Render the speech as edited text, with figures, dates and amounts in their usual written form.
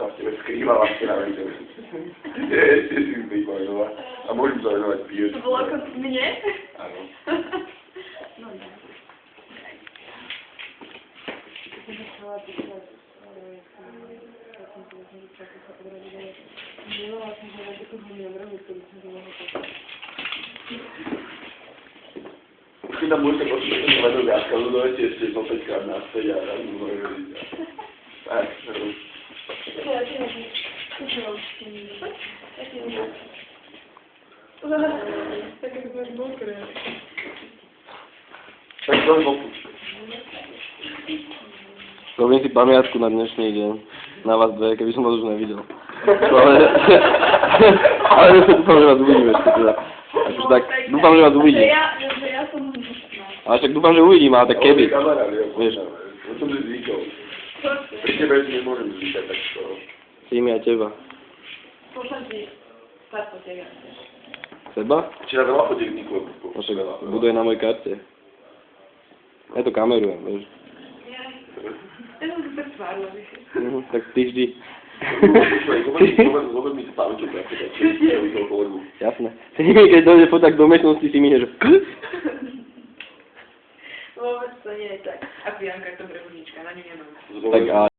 v tebe skrývala v kravite. Nie, si vypovedala. A môžem sa venovať píješ. To bolo ako mne? Áno. No ne. Keď tam môžete počítať, že vedú viacka, dodajte ešte po 5 krát naspäť a raz mu môžu vidieť. Tak, Také to máš mokré. tak to je boku. Robím si pamiatku na dnešný deň. Na vás dve, keby som vás už nevidel. Ale dúfam, že vás uvidím ešte teda. Akože tak, dúfam, že vás uvidím. Ja som hnusná. Ale však dúfam, že uvidím, ale tak keby. Vieš. Ja som si zvykol. Pri tebe si nemôžem zvykať, tak to... Si mi aj teba. Pošlem ti pár fotiek. Seba? Včera veľa fotiek vzniklo. No však buduje na mojej karte. Ja to kamerujem, vieš. Ja som to tak tvárila, vieš. Tak ty vždy. Vôbec mi sa páči, že to kolegu. Jasné. Ty keď dojde foták do miestnosti, si mi že... Vôbec to nie je tak. Ako Janka, to brehužnička, na ňu nemám. Tak a